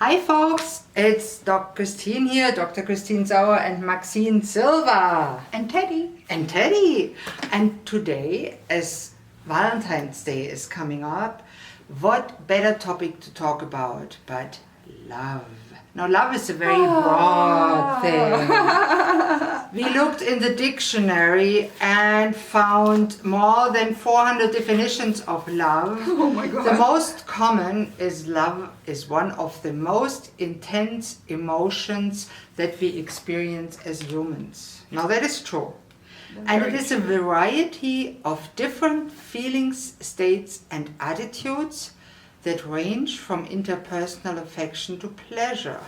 Hi folks, it's Dr. Christine here, Dr. Christine Sauer and Maxine Silva. And Teddy. And Teddy. And today, as Valentine's Day is coming up, what better topic to talk about but love. Now love is a very broad thing. We looked in the dictionary and found more than 400 definitions of love. Oh my God. The most common is love is one of the most intense emotions that we experience as humans. Now that is true. And it is a variety of different feelings, states and attitudes that range from interpersonal affection to pleasure.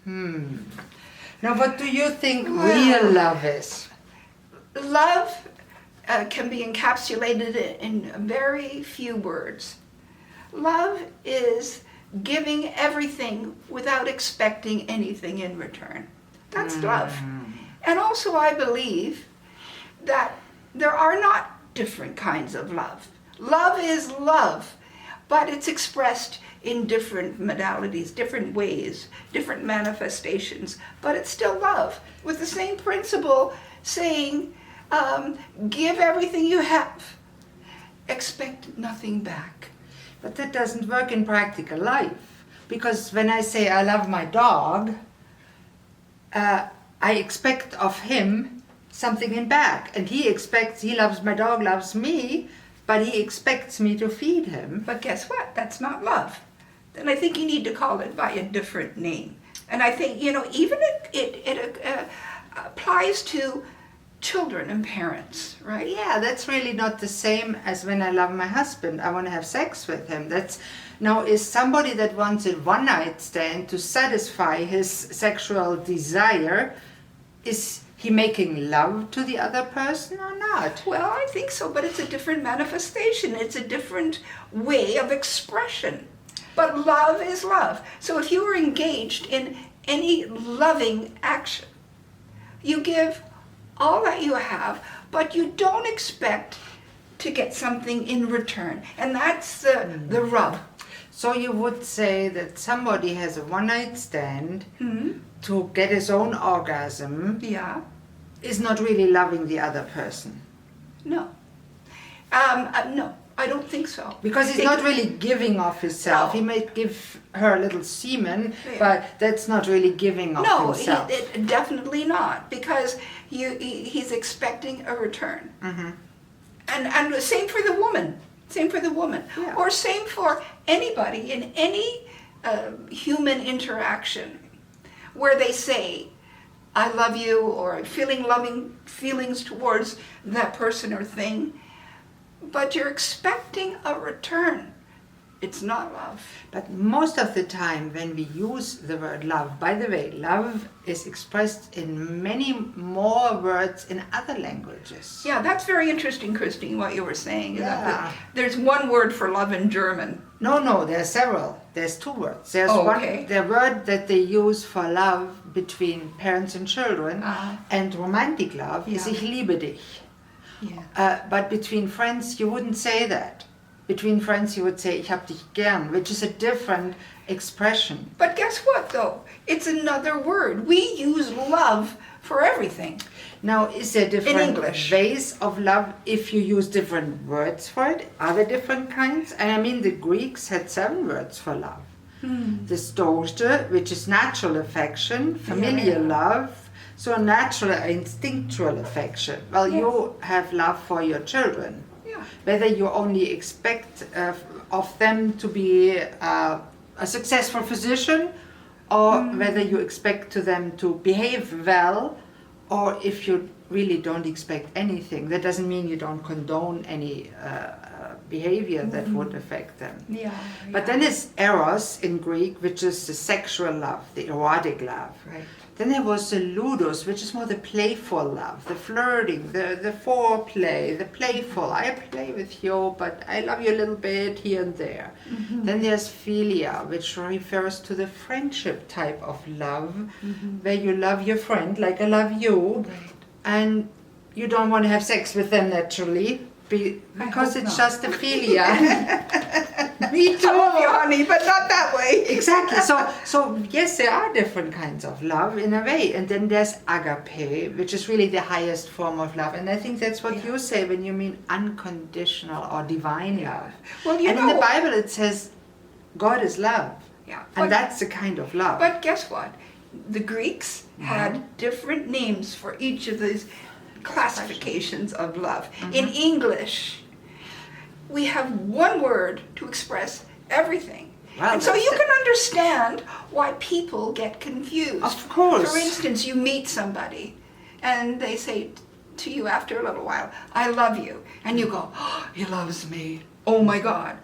Now what do you think real love is? Love can be encapsulated in very few words. Love is giving everything without expecting anything in return. That's love. And also I believe that there are not different kinds of love. Love is love, but it's expressed in different modalities, different ways, different manifestations, but it's still love, with the same principle saying, give everything you have, expect nothing back. But that doesn't work in practical life, because when I say I love my dog, I expect of him something in back, and he loves my dog, loves me, but he expects me to feed him. But guess what? That's not love. Then I think you need to call it by a different name. And I think, even it applies to children and parents, right? Yeah, that's really not the same as when I love my husband. I want to have sex with him. Now, is somebody that wants a one-night stand to satisfy his sexual desire, is he making love to the other person or not? Well, I think so, but it's a different manifestation. It's a different way of expression. But love is love. So if you are engaged in any loving action, you give all that you have, but you don't expect to get something in return. And that's the rub. So you would say that somebody has a one-night stand to get his own orgasm, Yeah. is not really loving the other person. No. No, I don't think so. Because he's not really giving of himself. No. He may give her a little semen, Yeah. but that's not really giving of No, himself. definitely not, because he's expecting a return. And the same for the woman. Same for the woman. Yeah. Or same for anybody in any human interaction where they say, I love you, or feeling loving feelings towards that person or thing, but you're expecting a return. It's not love. But most of the time when we use the word love, by the way, love is expressed in many more words in other languages. Yeah, that's very interesting, Christine, what you were saying. Yeah. There's one word for love in German. No, there are several. There's two words. There's okay. the word that they use for love between parents and children, and romantic love is ich liebe dich. Yeah. But between friends, you wouldn't say that. Between friends, you would say ich hab dich gern, which is a different expression. But guess what, though? It's another word. We use love for everything. Now, is there different English. ways of love if you use different words for it? Are there different kinds? And I mean, the Greeks had 7 words for love. The storge, which is natural affection, familiar love, so natural instinctual affection. Well, you have love for your children. Yeah. Whether you only expect of them to be a successful physician, or whether you expect to them to behave well, or if you really don't expect anything. That doesn't mean you don't condone any behavior that would affect them. Yeah. But then there's eros in Greek, which is the sexual love, the erotic love. Right. Then there was the ludus, which is more the playful love, the flirting, the foreplay, the playful. I play with you, but I love you a little bit here and there. Then there's philia, which refers to the friendship type of love, where you love your friend like I love you, and you don't want to have sex with them naturally, because it's just a philia. Me too. I love you, honey, but not that way. Exactly. So yes, there are different kinds of love in a way, and then there's agape, which is really the highest form of love. And I think that's what you say when you mean unconditional or divine love. Well, and in the Bible it says, God is love, and that's the kind of love. But guess what? The Greeks had different names for each of these classifications of love. In English, we have one word to express everything. Well, and so you can understand why people get confused. Of course. For instance, you meet somebody and they say to you after a little while, I love you. And you go, oh, he loves me. Oh my God.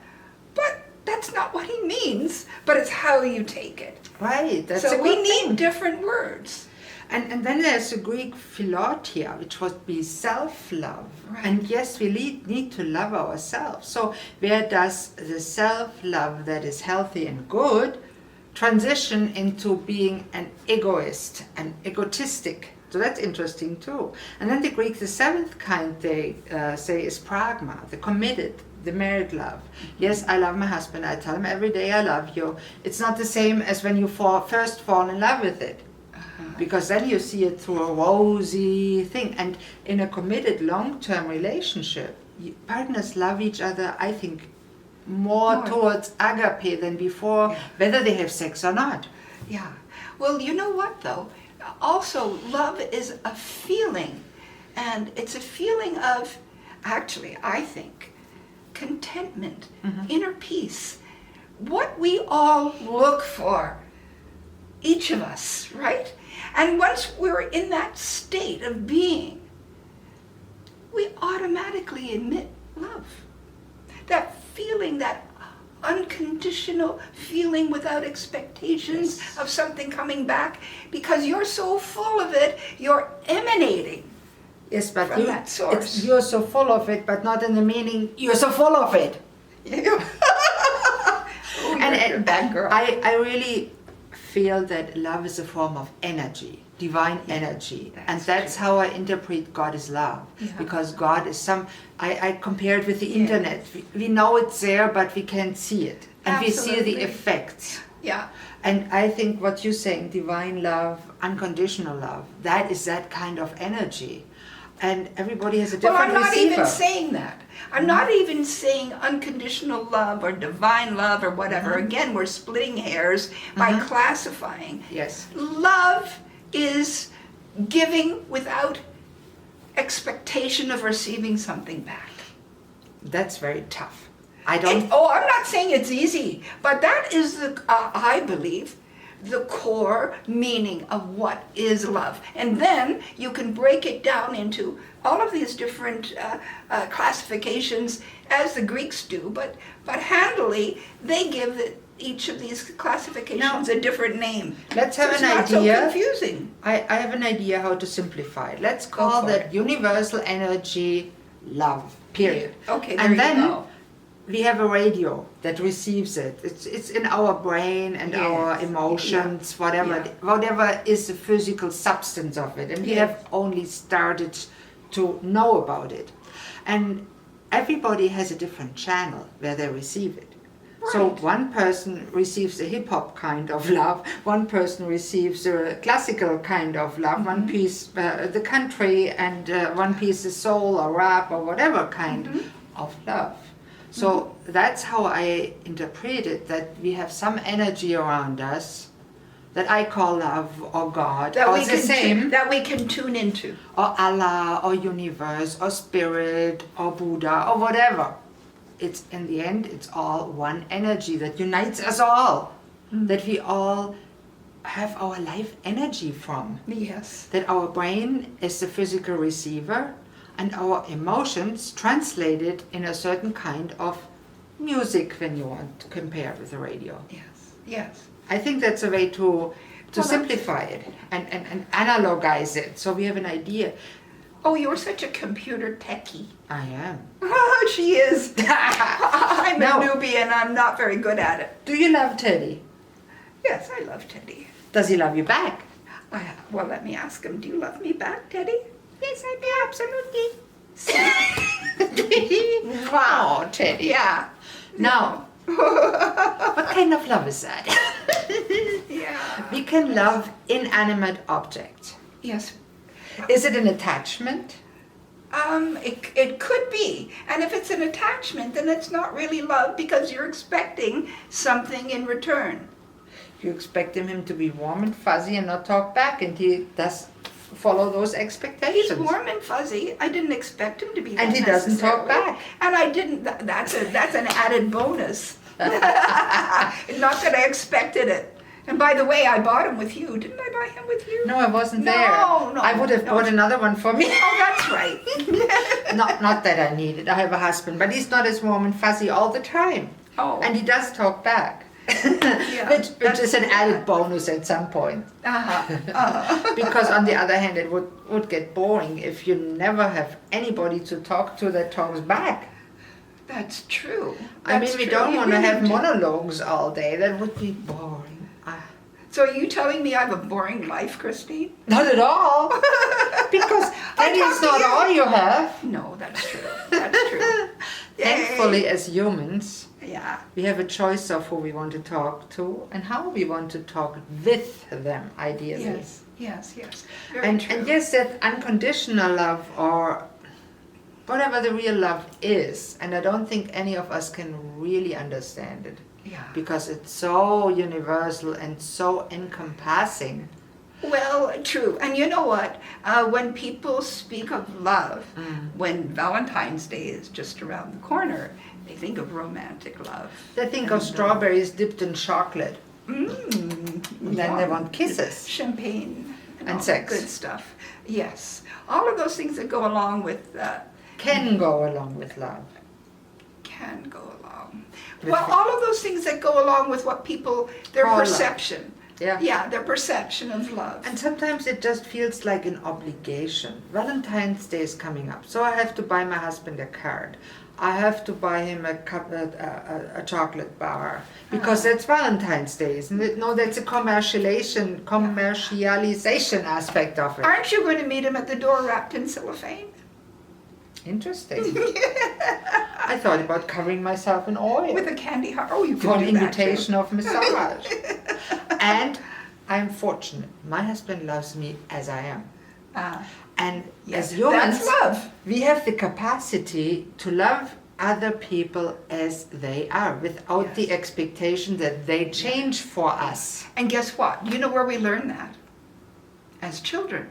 But that's not what he means, but it's how you take it. Right. That's so a we good need thing. different words. And then there's the Greek philotia, which would be self-love. Right. And yes, we need to love ourselves. So where does the self-love that is healthy and good transition into being an egoist, an egotistic? So that's interesting too. And then the Greeks, the seventh kind they say is pragma, the committed, the married love. Yes, I love my husband. I tell him every day I love you. It's not the same as when you first fall in love with it. Because then you see it through a rosy thing. And in a committed long-term relationship, partners love each other, I think, more towards agape than before, whether they have sex or not. Yeah. Well, you know what, though? Also, love is a feeling. And it's a feeling of, actually, I think, contentment, inner peace. What we all look for, each of us, right? And once we're in that state of being, we automatically emit love. That feeling, that unconditional feeling without expectations of something coming back, because you're so full of it, you're emanating. Yes, but from that source. You're so full of it, but not in the meaning you're so full of it. Oh, you're a bad girl. I really feel that love is a form of energy, divine energy. And that's how I interpret God is love. Because God is I compare it with the internet. We know it's there, but we can't see it. And we see the effects. Yeah. And I think what you're saying, divine love, unconditional love, that is that kind of energy. And everybody has a different Well, I'm not receiver. even saying that. I'm not even saying unconditional love or divine love or whatever. Again, we're splitting hairs by classifying. Yes. Love is giving without expectation of receiving something back. That's very tough. I'm not saying it's easy, but that is I believe, the core meaning of what is love. And then you can break it down into all of these different classifications as the Greeks do, but handily they give each of these classifications a different name. Let's have it's an not idea. So confusing. I have an idea how to simplify it. Let's call that universal energy love, period. Yeah. Okay, and then you go. We have a radio that receives it. It's in our brain and our emotions, whatever is the physical substance of it. And we have only started to know about it. And everybody has a different channel where they receive it. Right. So one person receives the hip-hop kind of love, one person receives the classical kind of love, one piece the country, and one piece the soul or rap or whatever kind of love. So that's how I interpret it, that we have some energy around us that I call love or God, or the same. That we can tune into. Or Allah, or universe, or spirit, or Buddha, or whatever. It's in the end, it's all one energy that unites us all. That we all have our life energy from. Yes. That our brain is the physical receiver, and our emotions translated in a certain kind of music, when you want to compare with the radio. Yes, yes. I think that's a way to simplify it and analogize it, so we have an idea. Oh, you're such a computer techie. I am. She is. I'm a newbie and I'm not very good at it. Do you love Teddy? Yes, I love Teddy. Does he love you back? Well, let me ask him, do you love me back, Teddy? Yes, I do, absolutely. Oh, Teddy. Yeah. Now, What kind of love is that? Yeah. We can love inanimate objects. Yes. Is it an attachment? It could be. And if it's an attachment, then it's not really love because you're expecting something in return. You expect him to be warm and fuzzy and not talk back, and he does follow those expectations. He's warm and fuzzy. I didn't expect him to be that And he doesn't talk necessarily. back. And I didn't. That's an added bonus. Not that I expected it. And by the way, I bought him with you. Didn't I buy him with you? No, I wasn't No, there. no, I would have no. bought another one for me. Oh, that's right. Not that I need it. I have a husband, but he's not as warm and fuzzy all the time. Oh. And he does talk back. Yeah, which is an added bonus at some point. Because on the other hand, it would get boring if you never have anybody to talk to that talks back. That's true. I mean, That's we true. don't You want to really have do. monologues all day. That would be boring. So are you telling me I have a boring life, Christine? Not at all. Because that talk is to not you. all you have. No, that's true. That's true. Yay. Thankfully, as humans, Yeah. we have a choice of who we want to talk to and how we want to talk with them, ideally. Yes. Very And true. yes, that unconditional love or whatever the real love is, and I don't think any of us can really understand it Yeah. because it's so universal and so encompassing. Well, true. And you know what? When people speak of love, when Valentine's Day is just around the corner, they think of romantic love. They think of strawberries dipped in chocolate, and then they want kisses. Champagne. And all sex. Good stuff. Yes. All of those things that go along with, Can go along with love. can go along. With Well, the- all of those things that go along with what people, their Call love. perception. Yeah. Yeah, their perception of love. And sometimes it just feels like an obligation. Valentine's Day is coming up, so I have to buy my husband a card. I have to buy him a chocolate bar because that's Valentine's Day, isn't it? No, that's a commercialization aspect of it. Aren't you going to meet him at the door wrapped in cellophane? Interesting. I thought about covering myself in oil With a candy heart. Oh, you for can an do that invitation too. of massage. And I'm fortunate. My husband loves me as I am. And Yes, as humans, that's love. we have the capacity to love other people as they are without the expectation that they change for us. And guess what? You know where we learn that? As children.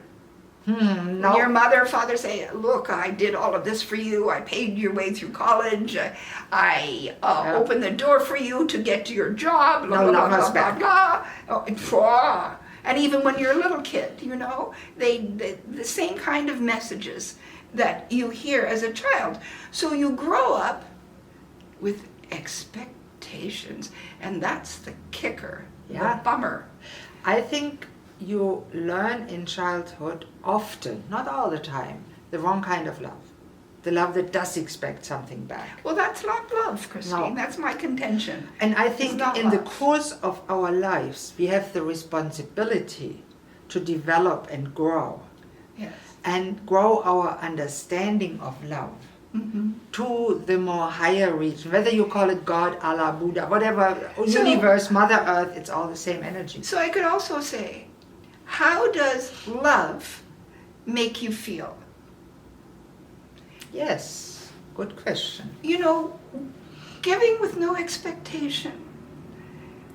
When No. your mother or father say, look, I did all of this for you. I paid your way through college. I opened the door for you to get to your job. Blah, No blah, love blah, us blah, back. blah, blah. And even when you're a little kid, you know, the same kind of messages that you hear as a child. So you grow up with expectations, and that's the kicker, Yeah. the bummer. I think you learn in childhood often, not all the time, the wrong kind of love. The love that does expect something back. Well, that's not love, Christine. No. That's my contention. And I It's think not in the love. course of our lives, we have the responsibility to develop and grow. Yes. And grow our understanding of love to the more higher region, whether you call it God, Allah, Buddha, whatever, So- universe, Mother Earth, it's all the same energy. So I could also say, how does love make you feel? Yes, good question. You know, giving with no expectation.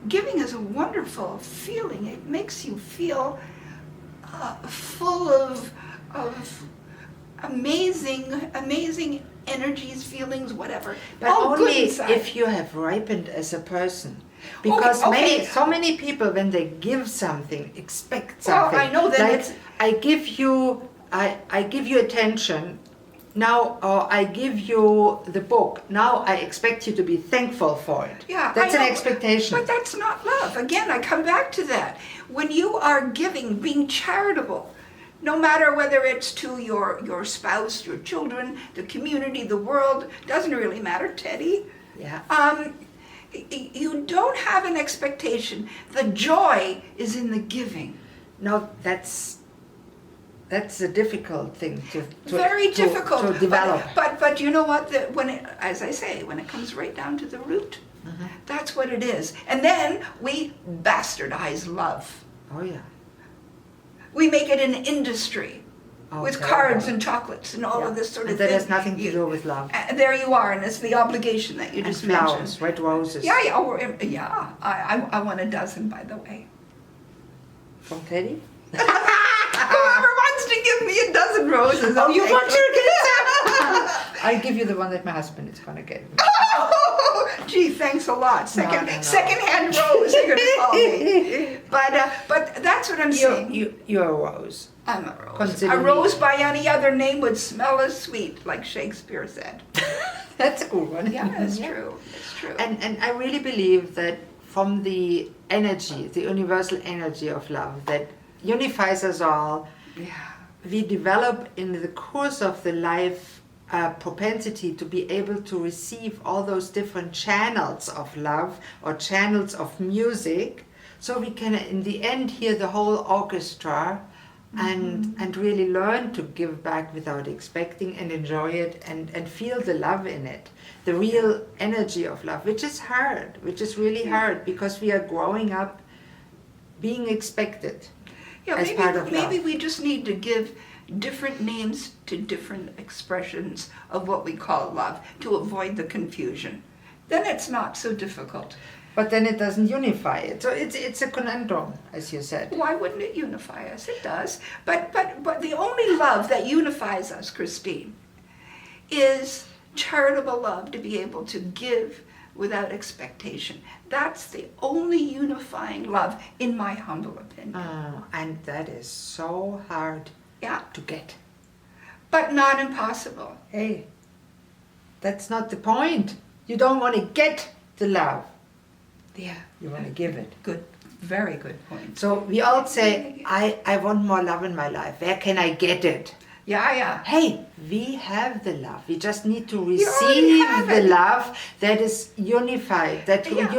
Giving is a wonderful feeling. It makes you feel full of amazing energies, feelings, whatever. But all good only inside. if you have ripened as a person. Because Okay. so many people, when they give something, expect Well, something. I know that like, it's- I give you attention. Now, or I give you the book. Now I expect you to be thankful for it. Yeah, That's I an know, expectation. But that's not love. Again, I come back to that. When you are giving, being charitable, no matter whether it's to your spouse, your children, the community, the world, doesn't really matter, Teddy. Yeah. You don't have an expectation. The joy is in the giving. No, that's a difficult thing to Very difficult to develop. But you know what? As I say, when it comes right down to the root, That's what it is. And then we bastardize love. Oh yeah. We make it an industry Oh, with terrible. cards and chocolates and all Yeah. of this sort And of that thing. has nothing to do with love. There you are, and it's the obligation that you And just flowers, mentioned. red roses. Yeah, yeah, yeah. I want a dozen, by the way. From Teddy? Whoever wants to give me a dozen roses. Oh, you I'll want take your them. I'll give you the one that my husband is gonna get. Oh, gee, thanks a lot. No. Second-hand rose, you're going to call me. But that's what I'm saying. You're a rose. I'm a rose. Consider A me- rose by any other name would smell as sweet, like Shakespeare said. That's a good one. Yeah, it's true. It's true. And I really believe that from the energy, the universal energy of love that unifies us all, Yeah. we develop in the course of the life propensity to be able to receive all those different channels of love or channels of music, so we can in the end hear the whole orchestra and really learn to give back without expecting and enjoy it and feel the love in it, the real energy of love, which is hard, which is really hard because we are growing up being expected. Yeah, as part of maybe love. we just need to give different names to different expressions of what we call love to avoid the confusion. Then it's not so difficult. But then it doesn't unify it. So it's a conundrum, as you said. Why wouldn't it unify us? It does. But the only love that unifies us, Christine, is charitable love, to be able to give without expectation. That's the only unifying love, in my humble opinion. And that is so hard Yeah, to get. but not impossible. Hey, that's not the point. You don't want to get the love. Yeah, You want to give it. good, very good point. So we all say, I want more love in my life. Where can I get it? Yeah. Hey, we have the love. We just need to already receive have the it. love that is unified, that Yeah.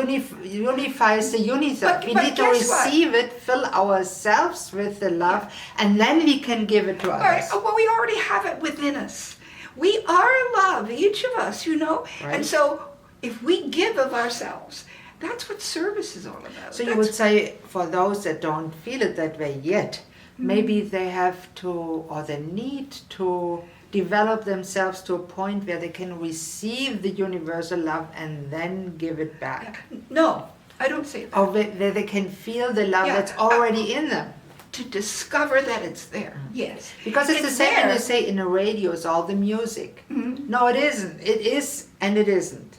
unifies the universe. We but need to guess what? receive it, fill ourselves with the love, and then we can give it to All right, others. well, we already have it within us. We are love, each of us, you know? Right. And so if we give of ourselves, that's what service is all about. So you would say, for those that don't feel it that way yet, Mm-hmm. maybe they have to, or they need to develop themselves to a point where they can receive the universal love and then give it back. No, I don't say that. Or where they can feel the love Yeah. that's already in them. To discover that it's there, yes. Because it's the same when there. you say in the radio is all the music. Mhm. No, it isn't. It is and it isn't.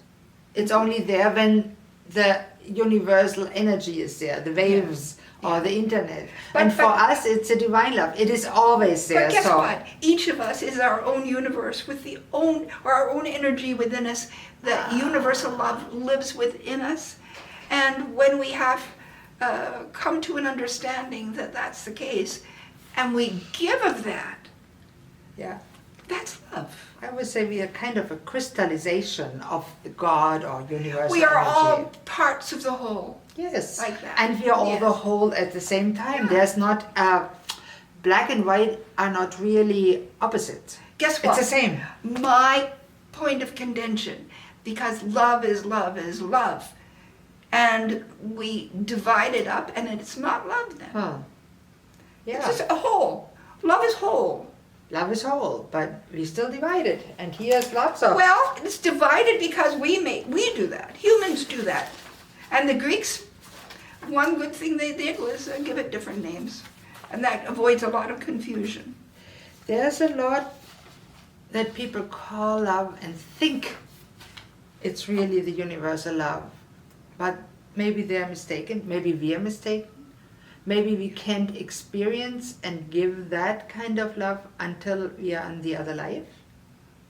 It's only there when the universal energy is there, the waves or the internet. And for us, it's a divine love. It is always there. But guess so what? Each of us is our own universe with our own energy within us. The universal love lives within us. And when we have come to an understanding that that's the case, and we give of that, yeah. that's love. I would say we are kind of a crystallization of the God or universal We are energy. all parts of the whole. Yes, like that. and we are all Yes. the whole at the same time. Yeah. There's not, black and white are not really opposite. Guess what? It's the same. My point of contention, because love is love is love. And we divide it up and it's not love then. Huh. It's Yeah, just a whole. Love is whole. love is whole, but we still divide it. And here's lots of... Well, it's divided because we do that. Humans do that. And the Greeks, one good thing they did was give it different names. And that avoids a lot of confusion. There's a lot that people call love and think it's really the universal love. But maybe they're mistaken, maybe we are mistaken. Maybe we can't experience and give that kind of love until we are in the other life.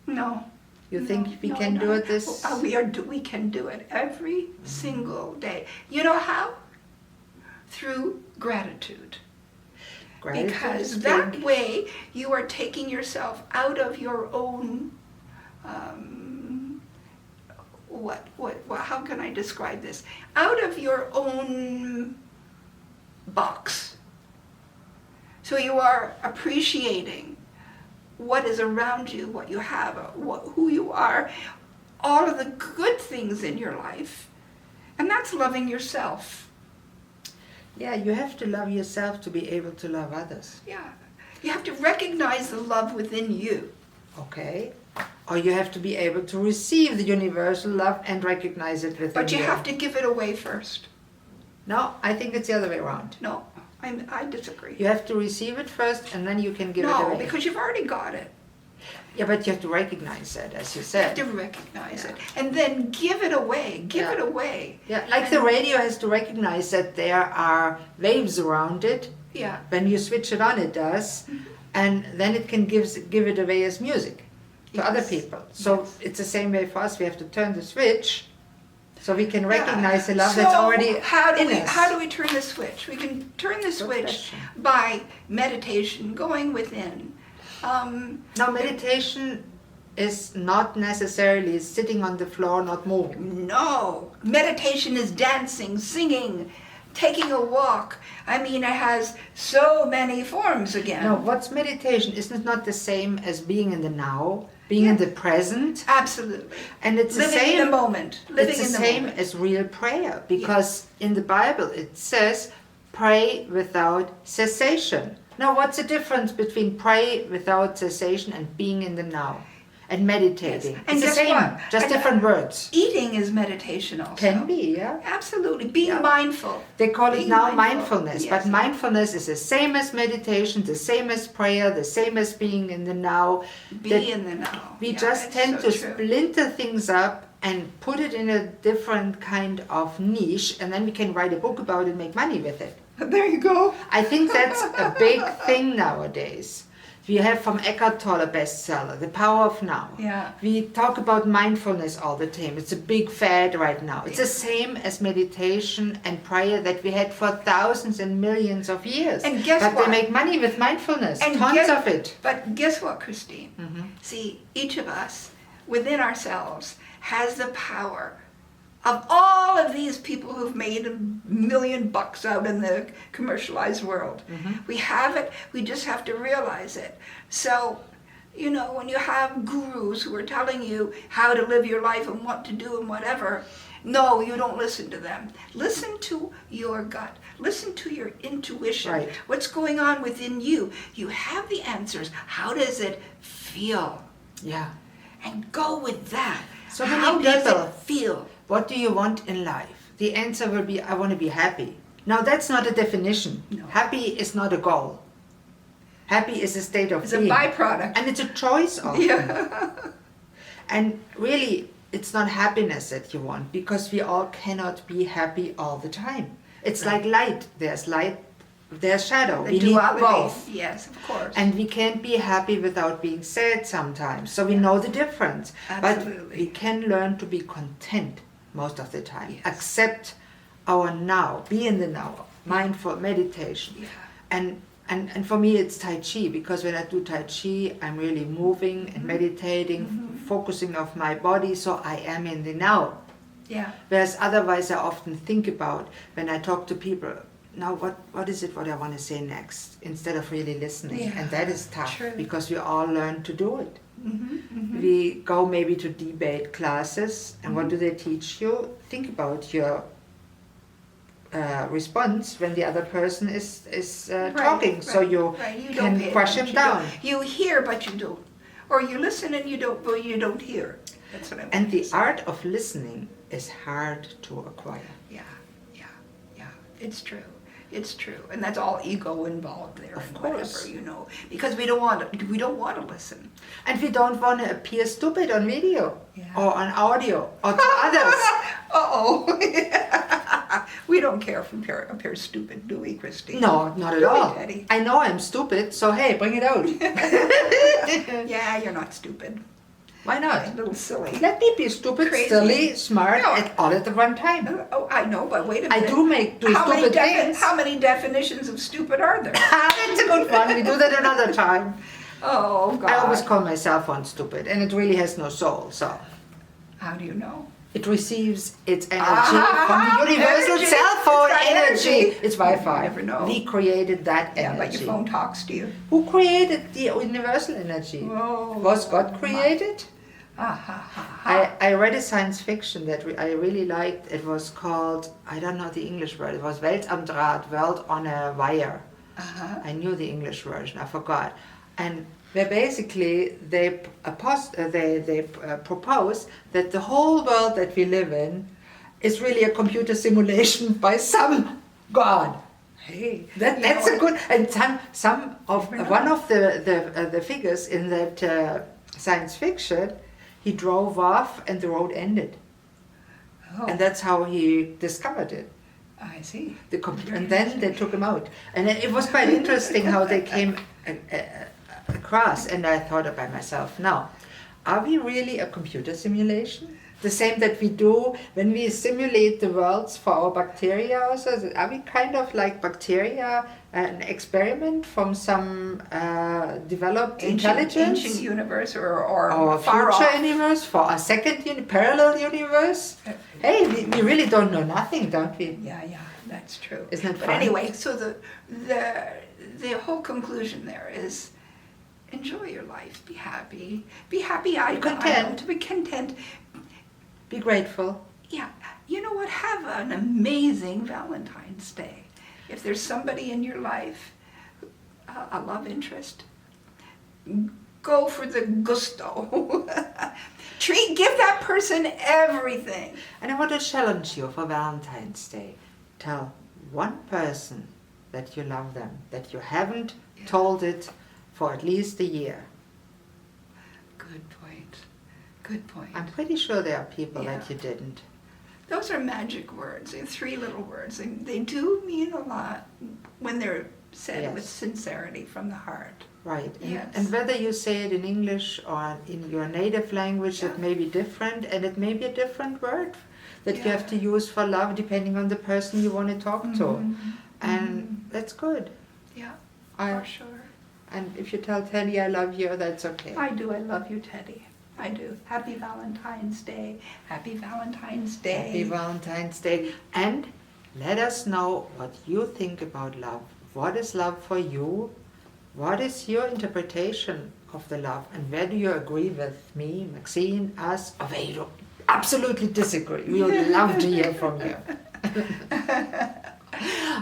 No. You think we can do it this? We can do it every single day. You know how? Through gratitude. Gratitude Because is that big. way you are taking yourself out of your own, how can I describe this? Out of your own box. So you are appreciating what is around you, what you have, who you are, all of the good things in your life, And that's loving yourself. Yeah, you have to love yourself to be able to love others. Yeah. You have to recognize the love within you. Okay. Or you have to be able to receive the universal love and recognize it within But you have to give it away first. No, I think it's the other way around. No, I disagree. You have to receive it first and then you can give it away. No, because you've already got it. Yeah, but you have to recognize it, as you You said. have to recognize it. And then give it away. Give it away. Yeah, like the radio has to recognize that there are waves around it. Yeah. When you switch it on, it does. And then it can give it away as music to other people. So it's the same way for us. We have to turn the switch so we can recognize the love that's already in us. How do we turn the switch? We can turn the switch by meditation, going within. Now, meditation is not necessarily sitting on the floor, not moving. No, meditation is dancing, singing, taking a walk. I mean, it has so many forms again. Now, what's meditation? Isn't it not the same as being in the now, being in the present? Absolutely. And it's Living the same in the moment. Living it's the in the same moment. as real prayer, because in the Bible it says, pray without cessation. Now, what's the difference between pray without cessation and being in the now and meditating? Yes. And it's the guess same, what? just And, different words. Eating is meditation also. Can be, yeah. Absolutely. Being Yeah. mindful. They call it Being now mindful. mindfulness, Yes. but mindfulness is the same as meditation, the same as prayer, the same as being in the now. Be That in the now. We Yeah, just it's tend so to true. splinter things up and put it in a different kind of niche, and then we can write a book about it and make money with it. There you go. I think that's a big thing nowadays. We have from Eckhart Tolle a bestseller, The Power of Now. Yeah. We talk about mindfulness all the time. It's a big fad right now. It's the same as meditation and prayer that we had for thousands and millions of years. And guess but what? they make money with mindfulness, And tons guess- of it. But guess what, Christine? See, each of us, within ourselves, has the power of all of these people who've made $1 million out in the commercialized world. We have it, we just have to realize it. So, you know, when you have gurus who are telling you how to live your life and what to do and whatever, no, you don't listen to them. Listen to your gut. Listen to your intuition. Right. What's going on within you? You have the answers. How does it feel? Yeah. And go with that. So many How does people- it feel? What do you want in life? The answer will be, I want to be happy. Now, that's not a definition. No. Happy is not a goal. Happy is a state of It's a being. byproduct. And it's a choice often. Yeah. And really, it's not happiness that you want, because we all cannot be happy all the time. It's like light. There's shadow. The We need duality. both. Yes, of course. And we can't be happy without being sad sometimes. So we know the difference. Absolutely. But we can learn to be content most of the time. Yes. Accept our now. Be in the now. Mindful meditation. Yeah. And for me it's Tai Chi, because when I do Tai Chi I'm really moving and meditating, focusing of my body, so I am in the now. Yeah. Whereas otherwise I often think about, when I talk to people, now what is it what I want to say next, instead of really listening. Yeah, And that is tough, true. because we all learn to do it. We go maybe to debate classes, and what do they teach you? Think about your response when the other person is talking, so you don't can pay crush him attention. down. You hear, but you don't. Or you listen and you don't, but you don't hear. That's what I mean. And the art of listening is hard to acquire. Yeah. It's true. It's true, and that's all ego involved there. Of and course. whatever, you know, because we don't want to listen. And we don't want to appear stupid on video Yeah. or on audio or to others. We don't care if we appear stupid, do we, Christine? No, not at Do we, all. Teddy? I know I'm stupid, so hey, bring it out. Yeah, you're not stupid. Why A not? little silly. Let me be stupid, Crazy. silly, smart, No. all at the one time. Oh, I know, but wait a I minute. do stupid things. How many definitions of stupid are there? That's a good one. We do that another time. Oh, God. I always call myself one stupid, and it really has no soul, so. How do you know? It receives its energy from the universal Energy. cell phone It's got energy. energy. It's Wi-Fi. You never know. We created that Yeah, energy. but your phone talks to you. Who created the universal energy? Oh, Was God created? I read a science fiction that I really liked. It was called, I don't know the English word, it was Welt am Draht, World on a Wire. I knew the English version, I forgot. And where basically they propose that the whole world that we live in is really a computer simulation by some god. Hey, That's a good, and one of the figures in that science fiction, he drove off and the road ended. Oh, And that's how he discovered it. I see. The computer, and then they took him out. And it was quite interesting how they came across. And I thought by myself, now, are we really a computer simulation? The same that we do when we simulate the worlds for our bacteria also? Are we kind of like bacteria, an experiment from some developed intelligence? Ancient universe or Or far future off. universe, for a second parallel universe? Hey, we really don't know nothing, don't we? Yeah, that's true. Isn't it But fun? anyway, so the whole conclusion there is enjoy your life, be happy. Be happy, I content. Be content. Be grateful. Yeah, you know what? Have an amazing Valentine's Day. If there's somebody in your life, a love interest, go for the gusto. Give that person everything. And I want to challenge you for Valentine's Day. Tell one person that you love them, that you haven't told it for at least a year. Good point. Good point. I'm pretty sure there are people Yeah. that you didn't. Those are magic words. They're 3 little words. And they do mean a lot when they're said Yes. with sincerity from the heart. Right. Yes. And whether you say it in English or in your native language, it may be different, and it may be a different word that you have to use for love depending on the person you want to talk to. And that's good. Yeah, I- for sure. And if you tell Teddy I love you, that's okay. I do. I love you, Teddy. I do. Happy Valentine's Day. Happy Valentine's Day. Happy Valentine's Day. And let us know what you think about love. What is love for you? What is your interpretation of the love? And where do you agree with me, Maxine, us, or where you absolutely disagree? We would love to hear from you.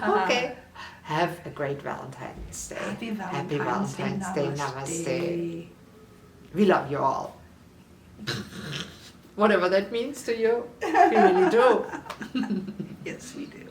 Okay. Have a great Valentine's Day. Happy Happy Valentine's Valentine's Day. Day. Namaste. Namaste. We love you all. Whatever that means to you, we really do. Yes, we do.